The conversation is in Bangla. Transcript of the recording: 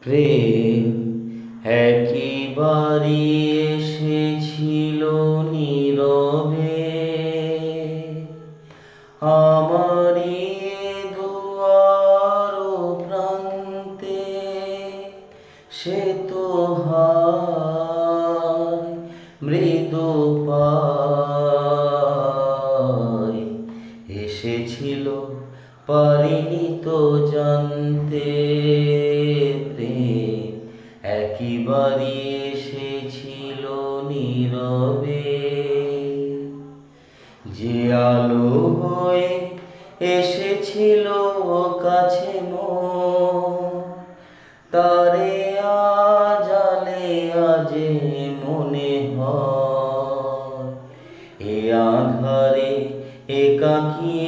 প্রেম একেবারে এসেছিল নীরবে আমারি দুয়ার প্রান্তে। সে তো হায় মৃদু পায় এসেছিল, পারিনি তো জানতে। প্রেম একেবারে এসেছিল নীরবে, যে আলো হয়ে এসেছিল কাছে তারে আজালে আজে মনে হয় এ আঁধারে একাকী